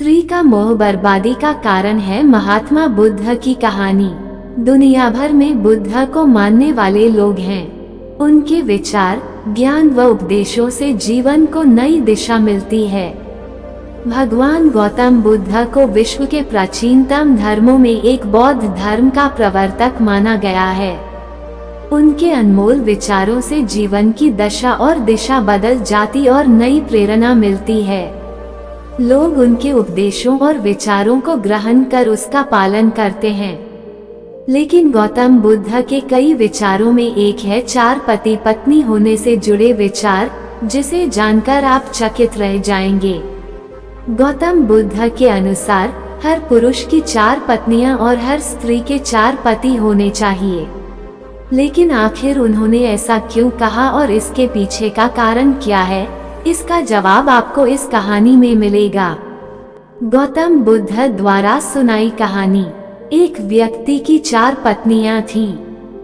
स्त्री का मोह बर्बादी का कारण है। महात्मा बुद्ध की कहानी। दुनिया भर में बुद्ध को मानने वाले लोग हैं। उनके विचार, ज्ञान व उपदेशों से जीवन को नई दिशा मिलती है। भगवान गौतम बुद्ध को विश्व के प्राचीनतम धर्मों में एक बौद्ध धर्म का प्रवर्तक माना गया है। उनके अनमोल विचारों से जीवन की दशा और दिशा बदल जाती और नई प्रेरणा मिलती है। लोग उनके उपदेशों और विचारों को ग्रहण कर उसका पालन करते हैं। लेकिन गौतम बुद्ध के कई विचारों में एक है 4 पति पत्नी होने से जुड़े विचार, जिसे जानकर आप चकित रह जाएंगे। गौतम बुद्ध के अनुसार हर पुरुष की 4 पत्नियां और हर स्त्री के 4 पति होने चाहिए। लेकिन आखिर उन्होंने ऐसा क्यों कहा और इसके पीछे का कारण क्या है, इसका जवाब आपको इस कहानी में मिलेगा। गौतम बुद्ध द्वारा सुनाई कहानी। एक व्यक्ति की 4 पत्नियां थीं।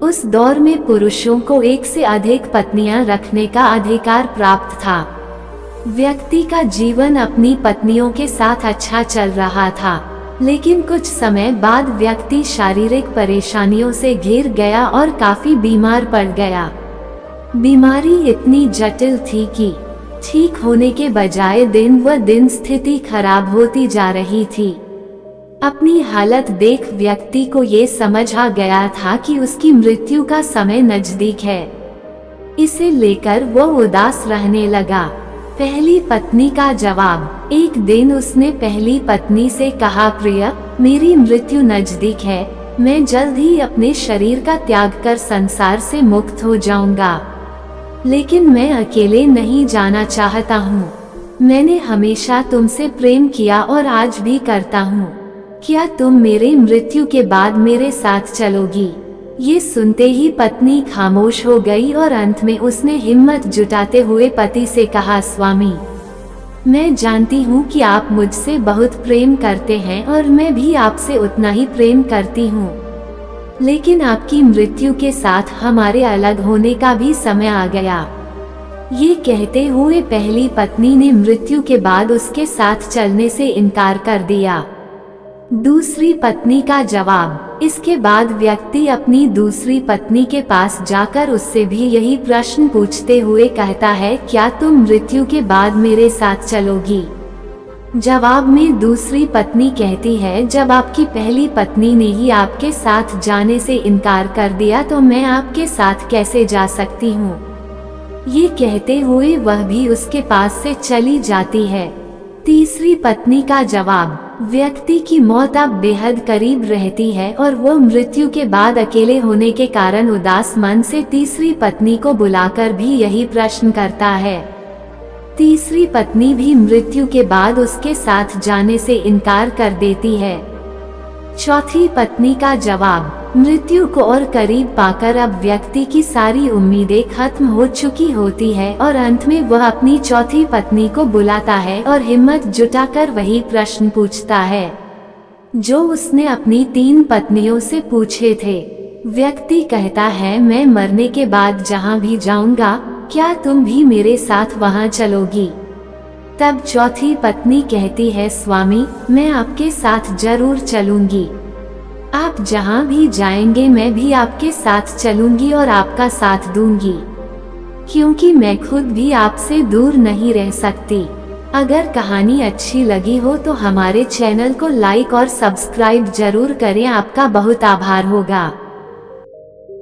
उस दौर में पुरुषों को 1 से अधिक पत्नियां रखने का अधिकार प्राप्त था। व्यक्ति का जीवन अपनी पत्नियों के साथ अच्छा चल रहा था, लेकिन कुछ समय बाद व्यक्ति शारीरिक परेशानियों से घिर गया और काफी बीमार पड़ गया। बीमारी इतनी जटिल थी कि ठीक होने के बजाय दिन व दिन स्थिति खराब होती जा रही थी। अपनी हालत देख व्यक्ति को ये समझ आ गया था कि उसकी मृत्यु का समय नजदीक है। इसे लेकर वो उदास रहने लगा। पहली पत्नी का जवाब। एक दिन उसने पहली पत्नी से कहा, प्रिय, मेरी मृत्यु नजदीक है। मैं जल्द ही अपने शरीर का त्याग कर संसार से मुक्त हो जाऊंगा, लेकिन मैं अकेले नहीं जाना चाहता हूँ। मैंने हमेशा तुमसे प्रेम किया और आज भी करता हूँ। क्या तुम मेरे मृत्यु के बाद मेरे साथ चलोगी? ये सुनते ही पत्नी खामोश हो गई और अंत में उसने हिम्मत जुटाते हुए पति से कहा, स्वामी, मैं जानती हूँ कि आप मुझसे बहुत प्रेम करते हैं और मैं भी आपसे उतना ही प्रेम करती हूँ, लेकिन आपकी मृत्यु के साथ हमारे अलग होने का भी समय आ गया। ये कहते हुए पहली पत्नी ने मृत्यु के बाद उसके साथ चलने से इनकार कर दिया। दूसरी पत्नी का जवाब। इसके बाद व्यक्ति अपनी दूसरी पत्नी के पास जाकर उससे भी यही प्रश्न पूछते हुए कहता है, क्या तुम मृत्यु के बाद मेरे साथ चलोगी? जवाब में दूसरी पत्नी कहती है, जब आपकी पहली पत्नी ने ही आपके साथ जाने से इनकार कर दिया तो मैं आपके साथ कैसे जा सकती हूँ? ये कहते हुए वह भी उसके पास से चली जाती है। तीसरी पत्नी का जवाब। व्यक्ति की मौत अब बेहद करीब रहती है और वो मृत्यु के बाद अकेले होने के कारण उदास मन से तीसरी पत्नी को बुलाकर भी यही प्रश्न करता है। तीसरी पत्नी भी मृत्यु के बाद उसके साथ जाने से इनकार कर देती है। चौथी पत्नी का जवाब। मृत्यु को और करीब पाकर अब व्यक्ति की सारी उम्मीदें खत्म हो चुकी होती है और अंत में वह अपनी चौथी पत्नी को बुलाता है और हिम्मत जुटाकर वही प्रश्न पूछता है जो उसने अपनी 3 पत्नियों से पूछे थे। व्यक्ति कहता है, मैं मरने के बाद जहाँ भी जाऊंगा, क्या तुम भी मेरे साथ वहाँ चलोगी? तब चौथी पत्नी कहती है, स्वामी, मैं आपके साथ जरूर चलूंगी। आप जहाँ भी जाएंगे मैं भी आपके साथ चलूंगी और आपका साथ दूंगी, क्योंकि मैं खुद भी आपसे दूर नहीं रह सकती। अगर कहानी अच्छी लगी हो तो हमारे चैनल को लाइक और सब्सक्राइब जरूर करें। आपका बहुत आभार होगा।